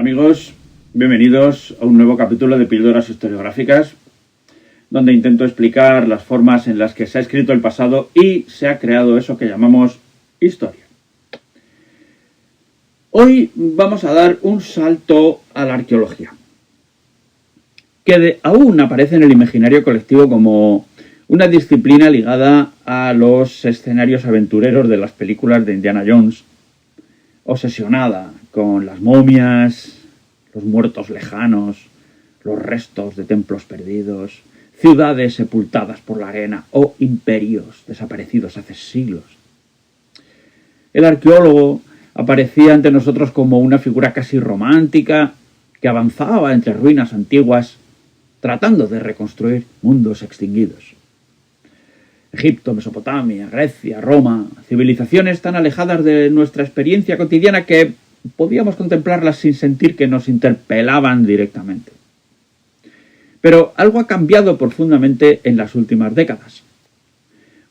amigos, bienvenidos a un nuevo capítulo de Píldoras Historiográficas, donde intento explicar las formas en las que se ha escrito el pasado y se ha creado eso que llamamos historia. Hoy vamos a dar un salto a la arqueología, que aún aparece en el imaginario colectivo como una disciplina ligada a los escenarios aventureros de las películas de Indiana Jones, obsesionada con las momias, los muertos lejanos, los restos de templos perdidos, ciudades sepultadas por la arena o imperios desaparecidos hace siglos. El arqueólogo aparecía ante nosotros como una figura casi romántica que avanzaba entre ruinas antiguas tratando de reconstruir mundos extinguidos. Egipto, Mesopotamia, Grecia, Roma, civilizaciones tan alejadas de nuestra experiencia cotidiana que podíamos contemplarlas sin sentir que nos interpelaban directamente. Pero algo ha cambiado profundamente en las últimas décadas.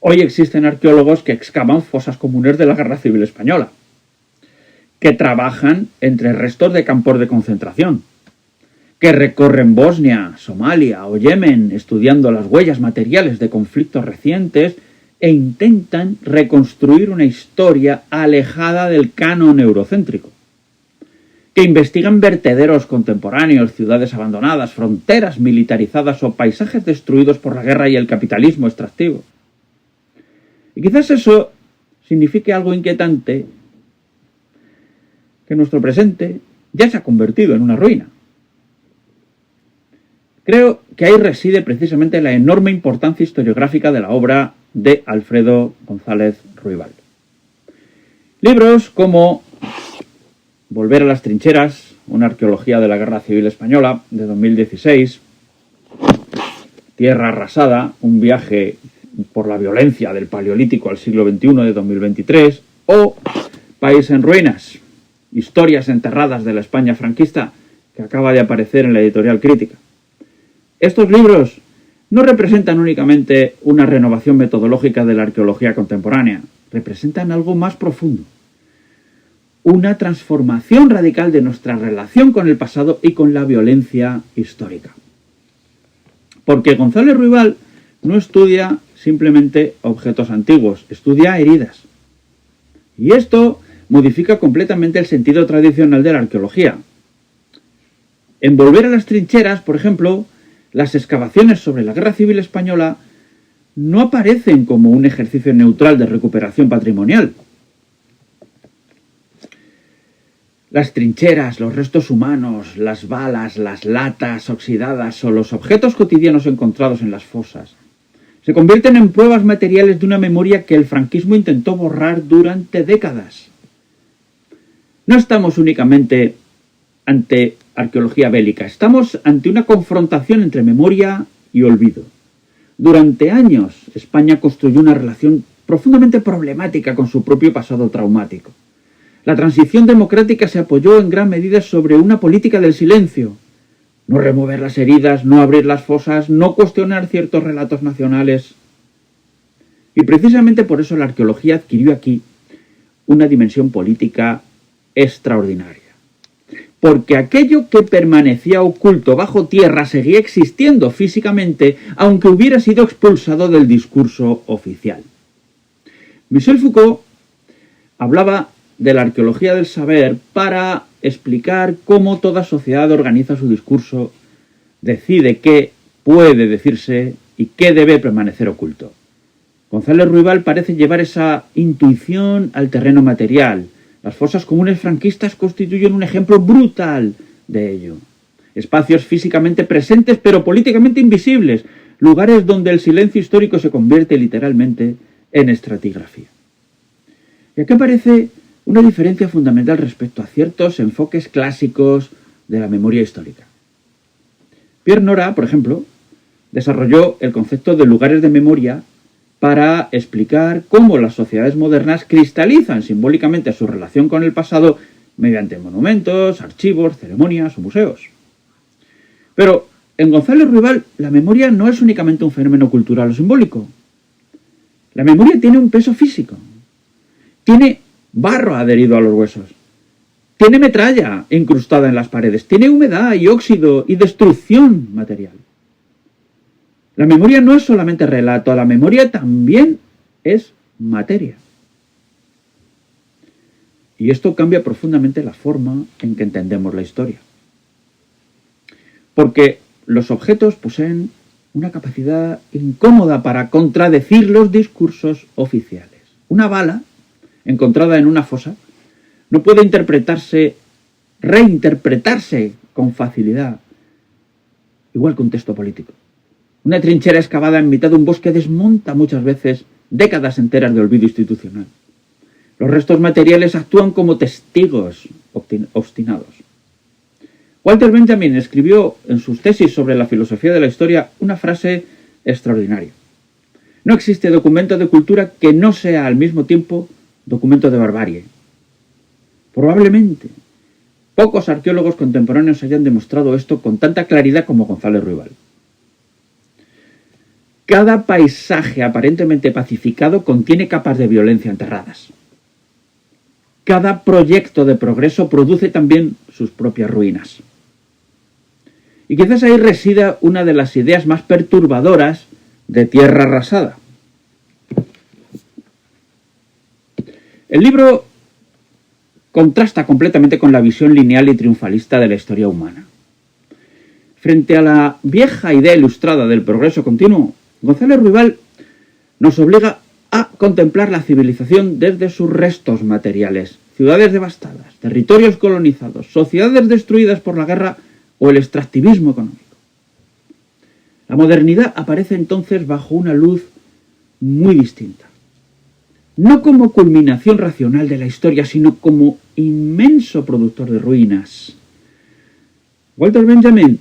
Hoy existen arqueólogos que excavan fosas comunes de la Guerra Civil Española, que trabajan entre restos de campos de concentración, que recorren Bosnia, Somalia o Yemen estudiando las huellas materiales de conflictos recientes e intentan reconstruir una historia alejada del canon eurocéntrico, que investigan vertederos contemporáneos, ciudades abandonadas, fronteras militarizadas o paisajes destruidos por la guerra y el capitalismo extractivo. Y quizás eso signifique algo inquietante, que nuestro presente ya se ha convertido en una ruina. Creo que ahí reside precisamente la enorme importancia historiográfica de la obra de Alfredo González Ruibal. Libros como Volver a las trincheras, una arqueología de la Guerra Civil Española, de 2016, Tierra arrasada, un viaje por la violencia del Paleolítico al siglo XXI, de 2023, o País en ruinas, historias enterradas de la España franquista, que acaba de aparecer en la editorial Crítica. Estos libros no representan únicamente una renovación metodológica de la arqueología contemporánea, representan algo más profundo, una transformación radical de nuestra relación con el pasado y con la violencia histórica. Porque González Ruibal no estudia simplemente objetos antiguos, estudia heridas. Y esto modifica completamente el sentido tradicional de la arqueología. En Volver a las trincheras, por ejemplo, las excavaciones sobre la Guerra Civil Española no aparecen como un ejercicio neutral de recuperación patrimonial. Las trincheras, los restos humanos, las balas, las latas oxidadas o los objetos cotidianos encontrados en las fosas se convierten en pruebas materiales de una memoria que el franquismo intentó borrar durante décadas. No estamos únicamente ante arqueología bélica, estamos ante una confrontación entre memoria y olvido. Durante años, España construyó una relación profundamente problemática con su propio pasado traumático. La transición democrática se apoyó en gran medida sobre una política del silencio. No remover las heridas, no abrir las fosas, no cuestionar ciertos relatos nacionales. Y precisamente por eso la arqueología adquirió aquí una dimensión política extraordinaria. Porque aquello que permanecía oculto bajo tierra seguía existiendo físicamente, aunque hubiera sido expulsado del discurso oficial. Michel Foucault hablaba de la arqueología del saber para explicar cómo toda sociedad organiza su discurso, decide qué puede decirse y qué debe permanecer oculto. González Ruibal parece llevar esa intuición al terreno material. Las fosas comunes franquistas constituyen un ejemplo brutal de ello. Espacios físicamente presentes pero políticamente invisibles, lugares donde el silencio histórico se convierte literalmente en estratigrafía. Y aquí aparece una diferencia fundamental respecto a ciertos enfoques clásicos de la memoria histórica. Pierre Nora, por ejemplo, desarrolló el concepto de lugares de memoria para explicar cómo las sociedades modernas cristalizan simbólicamente su relación con el pasado mediante monumentos, archivos, ceremonias o museos. Pero en González Ruibal la memoria no es únicamente un fenómeno cultural o simbólico. La memoria tiene un peso físico, tiene barro adherido a los huesos, tiene metralla incrustada en las paredes, tiene humedad y óxido y destrucción material. La memoria no es solamente relato, la memoria también es materia. Y esto cambia profundamente la forma en que entendemos la historia. Porque los objetos poseen una capacidad incómoda para contradecir los discursos oficiales. Una bala encontrada en una fosa no puede reinterpretarse con facilidad, igual que un texto político. Una trinchera excavada en mitad de un bosque desmonta muchas veces décadas enteras de olvido institucional. Los restos materiales actúan como testigos obstinados. Walter Benjamin escribió en sus tesis sobre la filosofía de la historia una frase extraordinaria. No existe documento de cultura que no sea al mismo tiempo documento de barbarie. Probablemente pocos arqueólogos contemporáneos hayan demostrado esto con tanta claridad como González Ruibal. Cada paisaje aparentemente pacificado contiene capas de violencia enterradas. Cada proyecto de progreso produce también sus propias ruinas. Y quizás ahí resida una de las ideas más perturbadoras de Tierra Arrasada. El libro contrasta completamente con la visión lineal y triunfalista de la historia humana. Frente a la vieja idea ilustrada del progreso continuo, González Ruibal nos obliga a contemplar la civilización desde sus restos materiales, ciudades devastadas, territorios colonizados, sociedades destruidas por la guerra o el extractivismo económico. La modernidad aparece entonces bajo una luz muy distinta. No como culminación racional de la historia, sino como inmenso productor de ruinas. Walter Benjamin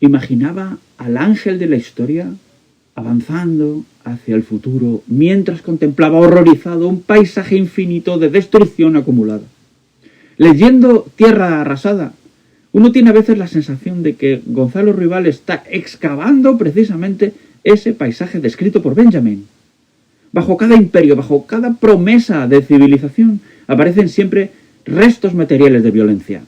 imaginaba al ángel de la historia avanzando hacia el futuro mientras contemplaba horrorizado un paisaje infinito de destrucción acumulada. Leyendo Tierra Arrasada, uno tiene a veces la sensación de que Gonzalo Ruibal está excavando precisamente ese paisaje descrito por Benjamin. Bajo cada imperio, bajo cada promesa de civilización, aparecen siempre restos materiales de violencia.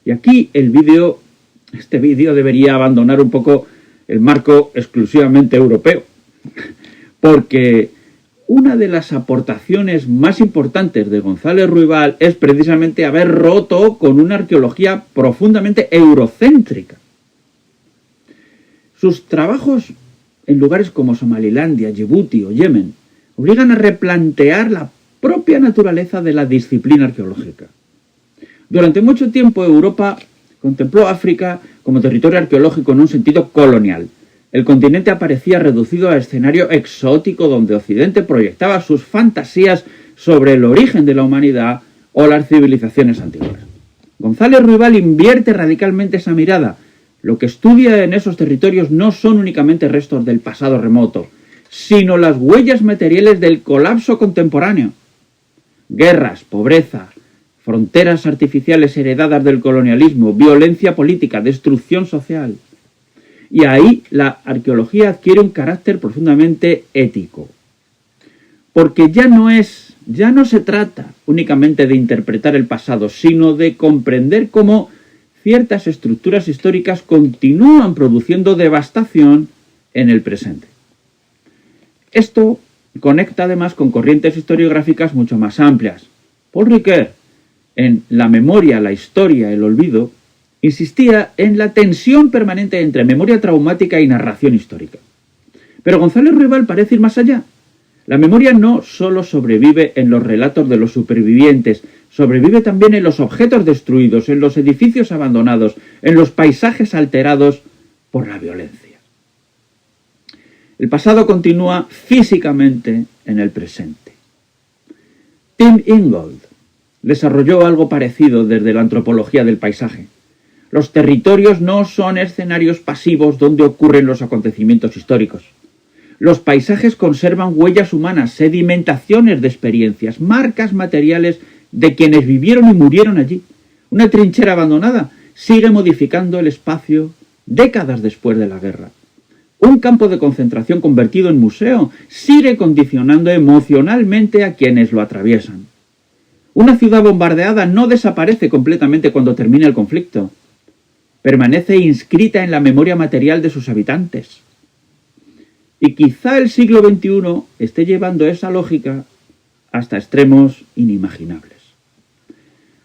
Y aquí este vídeo debería abandonar un poco el marco exclusivamente europeo, porque una de las aportaciones más importantes de González Ruibal es precisamente haber roto con una arqueología profundamente eurocéntrica. Sus trabajos en lugares como Somalilandia, Yibuti o Yemen obligan a replantear la propia naturaleza de la disciplina arqueológica. Durante mucho tiempo Europa contempló África como territorio arqueológico en un sentido colonial. El continente aparecía reducido a escenario exótico donde Occidente proyectaba sus fantasías sobre el origen de la humanidad o las civilizaciones antiguas. González Ruibal invierte radicalmente esa mirada. Lo que estudia en esos territorios no son únicamente restos del pasado remoto, sino las huellas materiales del colapso contemporáneo. Guerras, pobreza, fronteras artificiales heredadas del colonialismo, violencia política, destrucción social. Y ahí la arqueología adquiere un carácter profundamente ético. Porque ya no se trata únicamente de interpretar el pasado, sino de comprender cómo ciertas estructuras históricas continúan produciendo devastación en el presente. Esto conecta además con corrientes historiográficas mucho más amplias. Paul Ricoeur, en La memoria, la historia, el olvido, insistía en la tensión permanente entre memoria traumática y narración histórica. Pero González Ruibal parece ir más allá. La memoria no solo sobrevive en los relatos de los supervivientes, sobrevive también en los objetos destruidos, en los edificios abandonados, en los paisajes alterados por la violencia. El pasado continúa físicamente en el presente. Tim Ingold desarrolló algo parecido desde la antropología del paisaje. Los territorios no son escenarios pasivos donde ocurren los acontecimientos históricos. Los paisajes conservan huellas humanas, sedimentaciones de experiencias, marcas materiales de quienes vivieron y murieron allí. Una trinchera abandonada sigue modificando el espacio décadas después de la guerra. Un campo de concentración convertido en museo sigue condicionando emocionalmente a quienes lo atraviesan. Una ciudad bombardeada no desaparece completamente cuando termina el conflicto. Permanece inscrita en la memoria material de sus habitantes. Y quizá el siglo XXI esté llevando esa lógica hasta extremos inimaginables.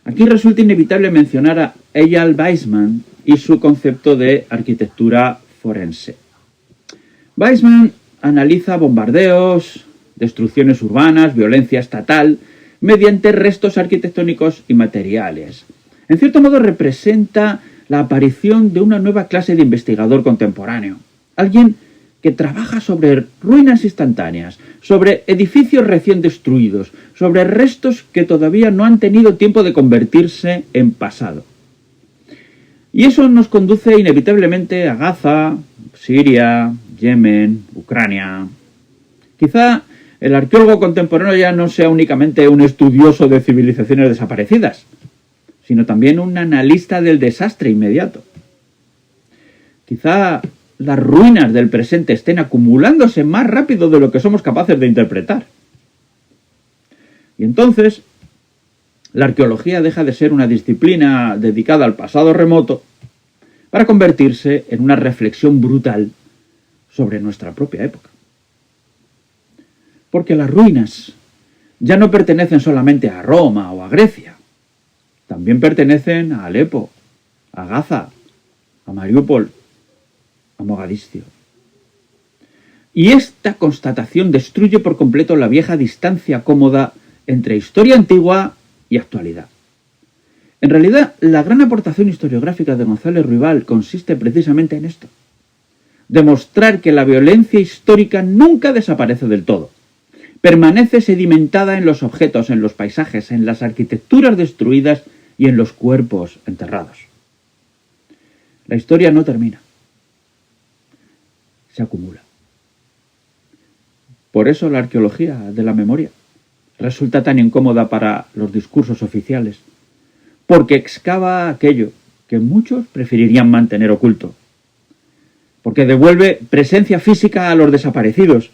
Aquí resulta inevitable mencionar a Eyal Weizman y su concepto de arquitectura forense. Weizman analiza bombardeos, destrucciones urbanas, violencia estatal, mediante restos arquitectónicos y materiales. En cierto modo representa la aparición de una nueva clase de investigador contemporáneo. Alguien que trabaja sobre ruinas instantáneas, sobre edificios recién destruidos, sobre restos que todavía no han tenido tiempo de convertirse en pasado. Y eso nos conduce inevitablemente a Gaza, Siria, Yemen, Ucrania. Quizá el arqueólogo contemporáneo ya no sea únicamente un estudioso de civilizaciones desaparecidas, sino también un analista del desastre inmediato. Quizá las ruinas del presente estén acumulándose más rápido de lo que somos capaces de interpretar. Y entonces, la arqueología deja de ser una disciplina dedicada al pasado remoto para convertirse en una reflexión brutal sobre nuestra propia época. Porque las ruinas ya no pertenecen solamente a Roma o a Grecia, también pertenecen a Alepo, a Gaza, a Mariupol, a Mogadiscio. Y esta constatación destruye por completo la vieja distancia cómoda entre historia antigua y actualidad. En realidad, la gran aportación historiográfica de González Ruibal consiste precisamente en esto: demostrar que la violencia histórica nunca desaparece del todo. Permanece sedimentada en los objetos, en los paisajes, en las arquitecturas destruidas y en los cuerpos enterrados. La historia no termina. Se acumula. Por eso la arqueología de la memoria resulta tan incómoda para los discursos oficiales, porque excava aquello que muchos preferirían mantener oculto, porque devuelve presencia física a los desaparecidos,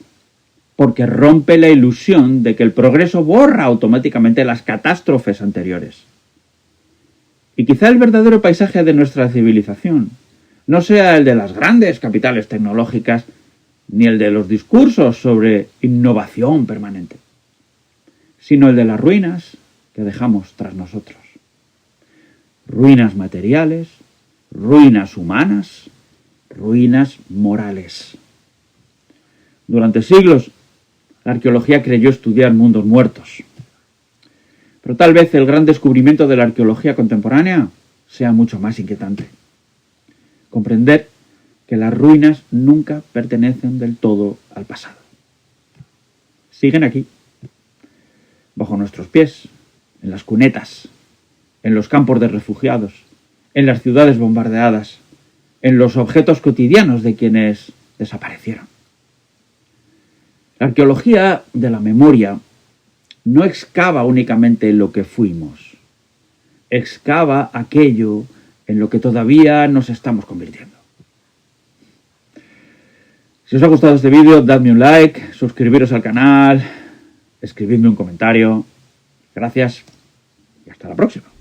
porque rompe la ilusión de que el progreso borra automáticamente las catástrofes anteriores. Y quizá el verdadero paisaje de nuestra civilización no sea el de las grandes capitales tecnológicas, ni el de los discursos sobre innovación permanente, sino el de las ruinas que dejamos tras nosotros. Ruinas materiales, ruinas humanas, ruinas morales. Durante siglos, la arqueología creyó estudiar mundos muertos. Pero tal vez el gran descubrimiento de la arqueología contemporánea sea mucho más inquietante. Comprender que las ruinas nunca pertenecen del todo al pasado. Siguen aquí, bajo nuestros pies, en las cunetas, en los campos de refugiados, en las ciudades bombardeadas, en los objetos cotidianos de quienes desaparecieron. La arqueología de la memoria no excava únicamente lo que fuimos, excava aquello en lo que todavía nos estamos convirtiendo. Si os ha gustado este vídeo, dadme un like, suscribiros al canal, escribidme un comentario. Gracias y hasta la próxima.